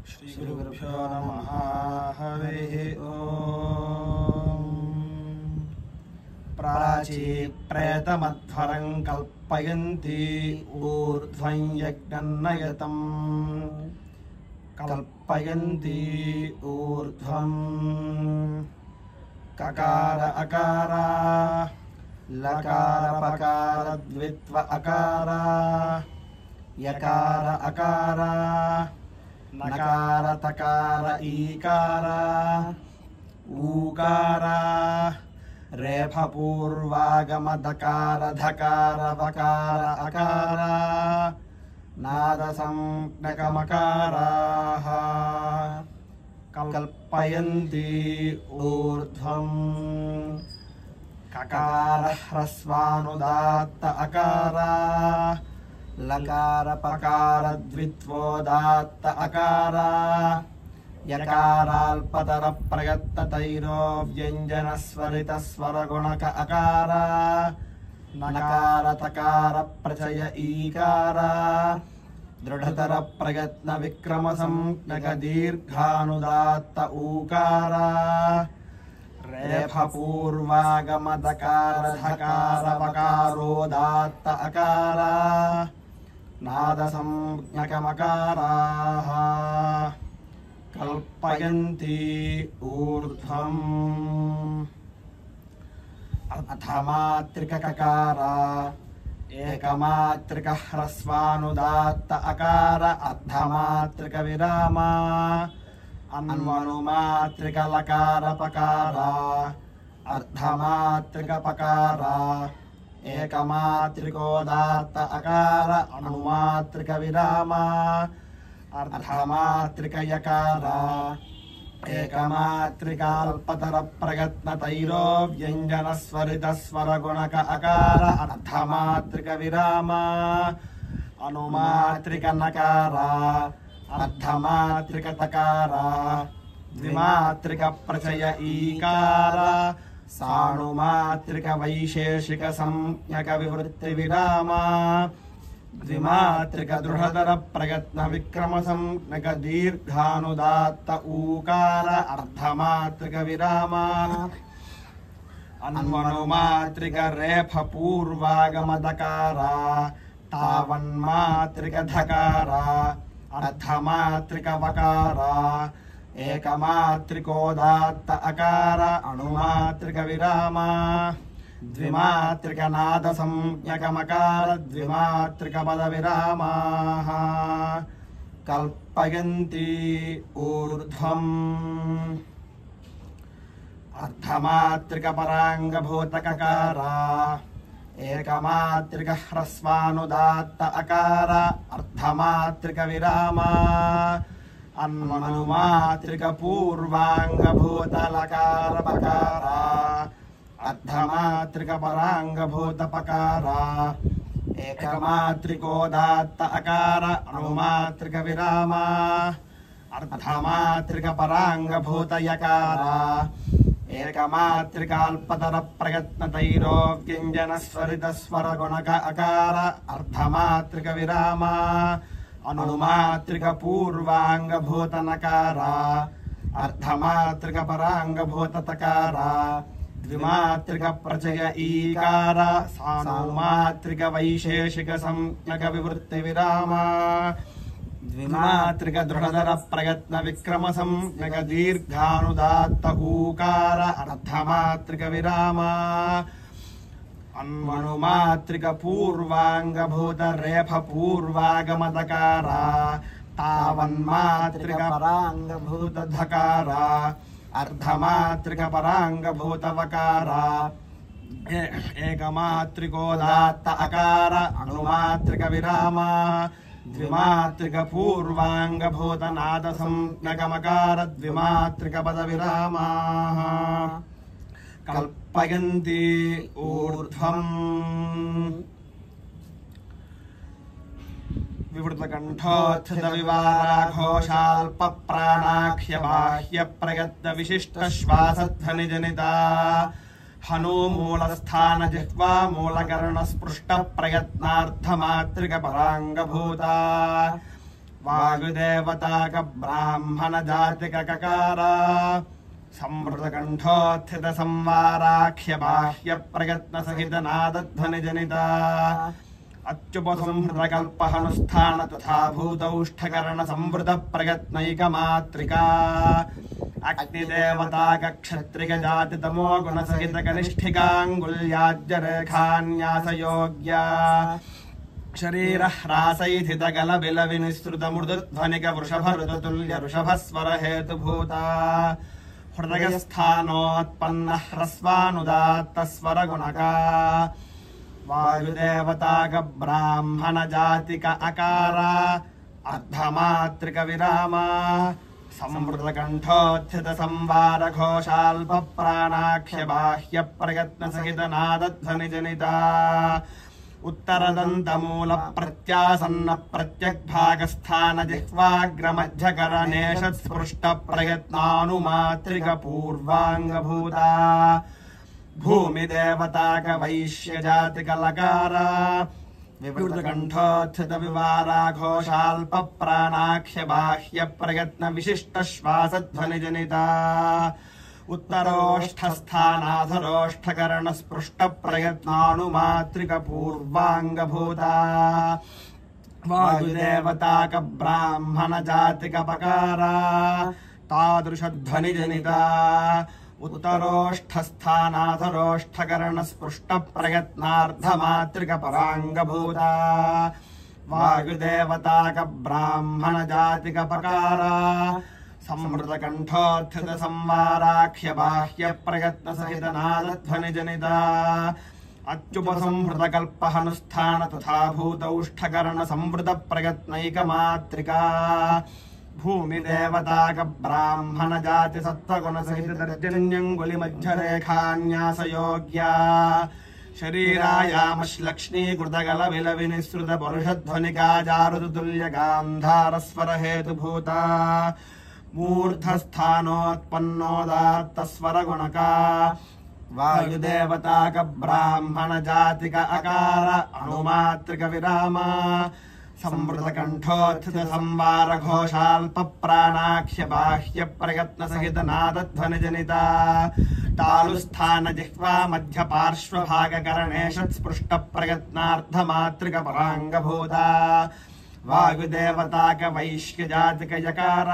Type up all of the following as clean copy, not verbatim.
श्रीगुरुभ्यो नमः। हरिः ओम्। प्राची प्रेतमध्वरं कल्पयन्ति ऊर्ध्वं यज्ञन्नयतं कल्पयन्ति ऊर्ध्वं ककार अकार लकार पकार द्वित्व अकार यकार अकार नकार तकार ईकार ऊकार रेफपूर्वागम दकार धकार वकार अकार नादसंज्ञकमकाराः कल्पयन्ति ऊर्ध्वं ककार ह्रस्वानुदात्त अकार लकार पकार द्वित्वोदात्त अकार यकाराल्पतर प्रयत्ततैरो व्यञ्जनस्वरितस्वरगुणक अकार नकार तकार प्रचय ईकार दृढतर प्रयत्न विक्रम संज्ञक दीर्घानुदात्त ऊकार रेफपूर्वागम दकार धकार वकारोदात्त अकार नादसंज्ञकमकाराः कल्पयन्ति ऊर्ध्वम् अर्थमात्रिककार एकमात्रिक ह्रस्वानुदात्त अकार अर्धमात्रिक विराम अन्वनुमात्रिक लकार पकार अर्धमात्रिक पकार एकमात्रिकोदात्त अकार अनुमात्रिक विराम अर्धमात्रिक यकार एकमात्रिकाल्पतर प्रयत्न तैरो व्यञ्जनस्वरितस्वरगुणक अकार अर्धमात्रिक विराम अनुमात्रिक नकार अर्धमात्रिक तकार द्विमात्रिक प्रचय ईकार साणुमात्रिक वैशेषिक संज्ञक विवृत्ति विराम द्विमात्रिक दृढतर प्रयत्न विक्रम संज्ञक दीर्घानुदात्त ऊकार अर्धमात्रिक विराम अन्वनुमात्रिक रेफ पूर्वागम दकार तावन्मात्रिक धकार अर्धमात्रिक वकार एकमात्रिकोदात्त अकार अनुमात्रिक विराम द्विमात्रिक नाद संज्ञकमकार द्विमात्रिक पद विरामाः कल्पयन्ति ऊर्ध्वम् अर्धमात्रिक पराङ्गभूतककार एकमात्रिक ह्रस्वानुदात्त अकार अर्धमात्रिक विराम अन्वनुमात्रिक पूर्वाङ्गभूत लकार पकार अर्धमात्रिक पराङ्गभूत पकार एकमात्रिकोदात्त अकार अनुमात्रिक विराम अर्धमात्रिक पराङ्गभूत यकार एकमात्रिकाल्पतर प्रयत्न तैरो व्यञ्जनस्वरितस्वरगुणक अकार अर्धमात्रिक विराम अनुमात्रिक पूर्वाङ्गभूत नकार अर्धमात्रिक पराङ्गभूत तकार द्विमात्रिक प्रचय ईकार सानुमात्रिक वैशेषिक संज्ञक विवृत्ति विराम द्विमात्रिक दृढतर प्रयत्न विक्रम संज्ञक दीर्घानुदात्त ऊकार अर्धमात्रिक विराम अन्वनुमात्रिक पूर्वाङ्गभूत रेफ पूर्वागम दकार तावन्मात्रिक पराङ्गभूत धकार अर्धमात्रिक पराङ्गभूत वकार एकमात्रिकोदात्त अकार अनुमात्रिक विराम द्विमात्रिक पूर्वाङ्गभूत नाद संज्ञकमकार द्विमात्रिक पद विरामाः कल्पयन्ति ऊर्ध्वम् विवृतकण्ठोत्थित विवाराघोषाल्प प्राणाख्य बाह्य प्रयत्न विशिष्ट श्वासध्वनि जनिता हनुमूलस्थान जिह्वा मूलकर्ण स्पृष्ट प्रयत्नार्थमात्रिक पराङ्गभूता वायुदेवताक ब्राह्मण जातिक ककार संवृतकण्ठोत्थित संवाराख्य बाह्य प्रयत्न सहित नादध्वनि जनिता अच्युपसंहृतकल्पहनुष्ठान तथा भूतौष्ठकरण संवृत प्रयत्नैक मात्रिका अग्निदेवताक क्षत्रिक जाति तमो गुण सहित कनिष्ठिकाङ्गुल्याज्य रेखान्यासयोग्या शरीर ह्रासैथित गल बिल विनिसृत मृदुध्वनिक वृषभ ऋतुल्य ऋषभस्वर हेतुभूता हृदयस्थानोत्पन्न ह्रस्वानुदात्त स्वर गुणका वायुदेवताक ब्राह्मण जातिक अकार अर्धमात्रिक विराम संवृतकण्ठोत्थित संवार घोषाल्प प्राणाख्य बाह्य प्रयत्न सहित नादध्वनि जनिता उत्तरदन्तमूल प्रत्यासन्न प्रत्यग्भागस्थान जिह्वाग्रमध्यकरणेश स्पृष्ट प्रयत्नानुमात्रिक पूर्वाङ्गभूता भूमिदेवताक वैश्य जातिक लकार विवृतकण्ठोत्थित विवारा घोषाल्प प्राणाख्य बाह्य प्रयत्न विशिष्ट श्वासध्वनि जनिता उत्तरोष्ठस्थानाधरोष्ठकरण स्पृष्ट प्रयत्नानुमात्रिक पूर्वाङ्गभूता वायुदेवताक ब्राह्मण जातिक पकार तादृशध्वनि जनिता उत्तरोष्ठस्थानाधरोष्ठकरण स्पृष्ट प्रयत्नार्धमात्रिक पराङ्गभूता वायुदेवताक ब्राह्मण जातिक पकार संवृतकण्ठोत्थित संवाराख्य बाह्य प्रयत्न सहित नादध्वनि जनिता अच्युपसंहृतकल्पहनुष्ठान तथा भूतौष्ठकरण संवृत प्रयत्नैक मात्रिका भूमिदेवताक ब्राह्मण जाति सत्त्वगुण सहित दर्जन्यङ्गुलि मध्यरेखान्यासयोग्या शरीरायामश्लक्ष्मीकृतगल विल विनिसृत परुषध्वनिका जारुतुल्य गान्धारस्वर हेतुभूता मूर्धस्थानोत्पन्नोदात्त स्वर गुणका वायुदेवताक ब्राह्मण जातिक अकार अनुमात्रिक विराम संवृतकण्ठोत्थित संवार घोषाल्प प्राणाख्य बाह्य प्रयत्न सहित नादध्वनि जनिता तालुस्थान जिह्वा मध्य पार्श्वभागकरणेश स्पृष्ट प्रयत्नार्धमात्रिक पराङ्गभूता वायुदेवताक वैश्य जातिक यकार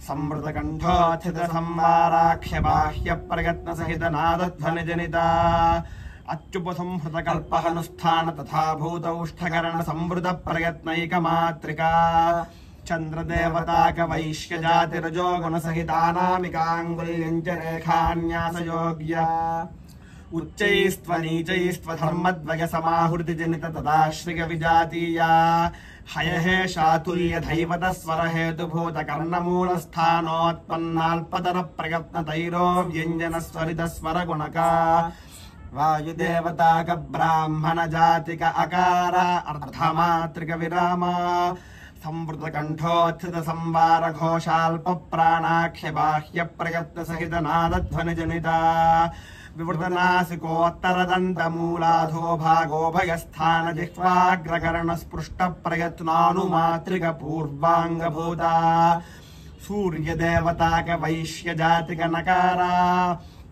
संवृतकण्ठोत्थित संवाराख्य बाह्य प्रयत्न सहित नादध्वनि जनिता अच्युपसंहृतकल्पहनुष्ठान तथा भूतौष्ठकरण संवृत प्रयत्नैक मात्रिका चन्द्रदेवताक वैश्य जाति रजो गुण सहितानामिकाङ्गुल्यञ्च रेखान्यासयोग्या उच्चैस्त्वनीचैस्त्वधर्मद्वय समाहृति जनित तदाश्रिय विजातीया हयहे शातुल्य धैवत स्वर हेतुभूत कर्णमूलस्थानोत्पन्नाल्पतर प्रयत्न तैरो व्यञ्जन स्वरित स्वर गुणका वायुदेवताक ब्राह्मण जातिक अकार अर्धमात्रिक विराम संवृतकण्ठोत्थित संवार घोषाल्प प्राणाख्य बाह्य प्रयत्न सहित नादध्वनि जनिता विवृतनासिकोत्तरदन्तमूलाधो भागोभयस्थान जिह्वाग्रकरण स्पृष्ट प्रयत्नानुमात्रिक पूर्वाङ्गभूता सूर्यदेवताक वैश्य जातिक नकारा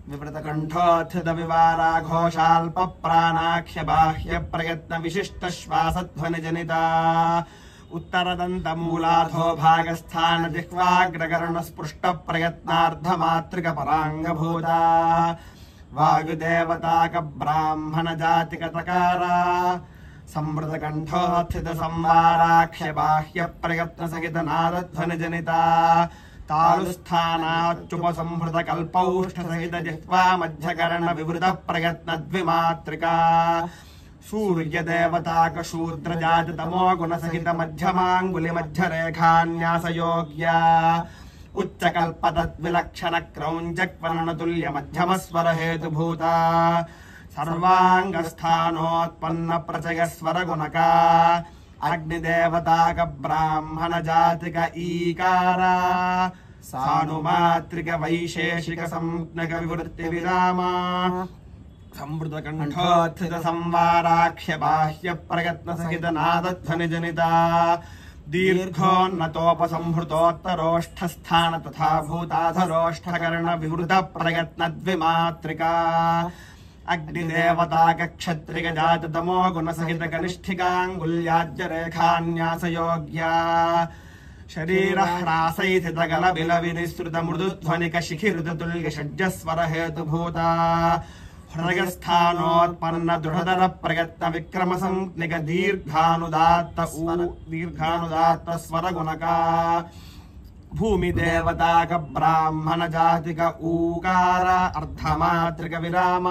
विवृतकण्ठोत्थित विवारा घोषाल्प प्राणाख्य बाह्य प्रयत्न विशिष्ट श्वासध्वनि जनिता उत्तरदन्तमूलाधो भागस्थान जिह्वाग्रकरण स्पृष्ट प्रयत्नार्धमात्रिक पराङ्गभूता वायुदेवताक ब्राह्मण जातिक तकार संवृतकण्ठोत्थित संवाराख्य बाह्य प्रयत्न सहित नादध्वनि जनिता तालुस्थानाच्युपसंहृतकल्पौष्ठ सहित जिह्वा मध्यकर्ण विवृत प्रयत्न द्विमात्रिका सूर्यदेवताक शूद्र जाति तमो गुण सहित मध्यमाङ्गुलि मध्यरेखान्यासयोग्या उच्चकल्पतद्विलक्षण क्रौञ्चक्वर्णतुल्य मध्यमस्वर हेतुभूता सर्वाङ्गस्थानोत्पन्न प्रचय स्वर गुणका अग्निदेवताक ब्राह्मण जातिक ईकार सानुमात्रिक वैशेषिक संज्ञक विवृत्ति विराम संवृतकण्ठोत्थित संवाराख्य बाह्य प्रयत्न सहित नादध्वनि जनिता दीर्घोन्नतोपसंहृतोत्तरोष्ठस्थान तथा भूताधरोष्ठकर्ण विवृत प्रयत्न द्विमात्रिका अग्निदेवताकक्षत्रिगजात तमो गुणसहित कनिष्ठिकाङ्गुल्याज्य रेखान्यासयोग्या शरीरह्रासैथितगल बिलविनिसृत मृदुध्वनिक शिखिरुतुल्य षड्जस्वर हेतुभूता हृदयस्थानोत्पन्न दृढतर प्रयत्न विक्रम संज्ञक दीर्घानुदात्त स्वर गुणका भूमि देवताक ब्राह्मण जातिक ऊकार अर्धमात्रिक विराम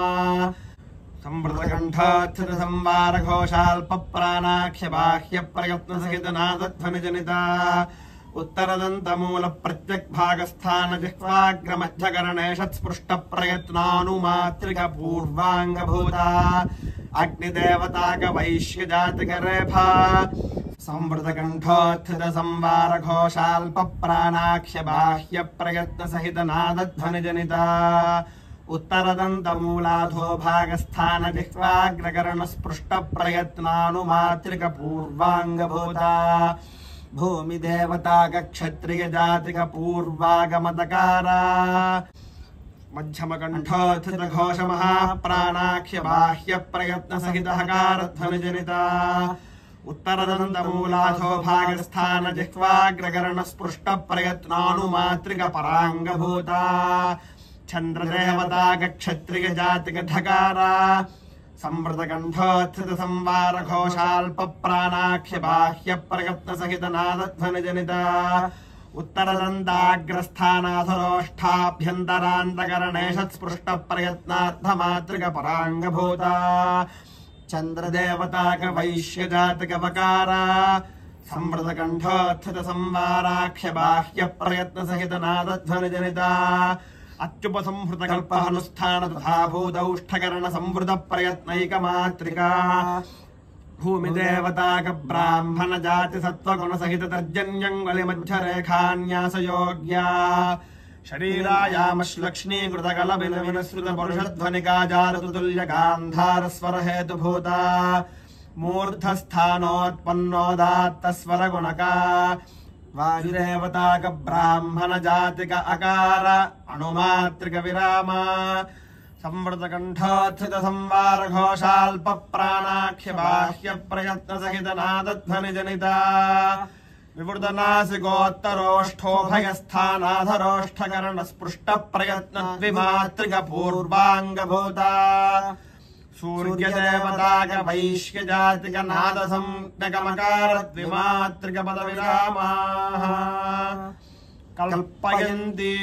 संवृतकण्ठोत्थित संवार घोषाल्प प्राणाख्य बाह्य प्रयत्न सहित नादध्वनि जनिता उत्तरदंत मूल प्रत्यक् भागस्थान जिह्वाग्र मध्यकर्णे षत्स्पृष्ट प्रयत्नानुमात्रिक पूर्वांग भूता अग्निदेवताक वैश्य जातिक रेफा संवृत कंठोत्थित संवार घोषाल्प प्राणाख्य बाह्य प्रयत्न सहित नादध्वनि जनिता उत्तरदंत मूलाधो भागस्थान जिह्वाग्र कर्ण स्पृष्ट प्रयत्नानुमात्रिक पूर्वांग भूता भूमि देवताक क्षत्रिय जातिक पूर्वागमतकारा मध्यम कंठोत्थित घोष महाप्राणाख्य बाह्य प्रयत्न सहित हकारध्वनि जनिता उत्तरदंत मूलाधो भागस्थान जिह्वाग्रकर्ण स्पृष्ट प्रयत्नानुमात्रिक परांग भूता चंद्रदेवताक क्षत्रिय जातिक धकारा संवृत कंठोत्थित संवार घोषाल्प प्राणाख्य बाह्य प्रयत्न सहित नादध्वनि जनिता उत्तरदंताग्रस्थानाधरोष्ठाभ्यन्तरान्तकरणे षत्स्पृष्ट प्रयत्नार्थमात्रिक परांग भूता चंद्रदेवताक वैश्य जातिक वकारा संवृत कंठोत्थित संवाराख्य बाह्य प्रयत्न सहित नादध्वनि जनिता अत्युपसंहृत कल्पानुष्ठान तथा भूतौष्ठकर्ण संवृत प्रयत्नैकमात्रिका भूमि देवताक ब्राह्मण जाति सत्वगुण सहित तर्जन्यंगलि मध्य रेखान्यास योग्या शरीरायामश्लक्ष्मीकृत कल बिलविनसृत पुरुषध्वनिका जारतुल्य गान्धार स्वर हेतुभूता मूर्धस्थानोत्पन्नोदात्त स्वर गुणका वायुदेवताक ब्राह्मण जातिक अकार अणुमात्रिक विराम संवृत कंठोत्थित संवार घोषाल्प प्राणाख्य बाह्य प्रयत्न सहित नादध्वनि जनिता विवृत नासिकोत्तरोष्ठोभयस्थानाधरोष्ठकर्ण स्पृष्ट प्रयत्न द्विमात्रिक पूर्वांग भूता सूर्य देवताक वैश्य जातिक नाद संज्ञकमकार द्विमात्रिक पद विरामाः कल्पयन्ति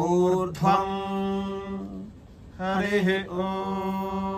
ऊर्ध्वम् हरिः ओम्।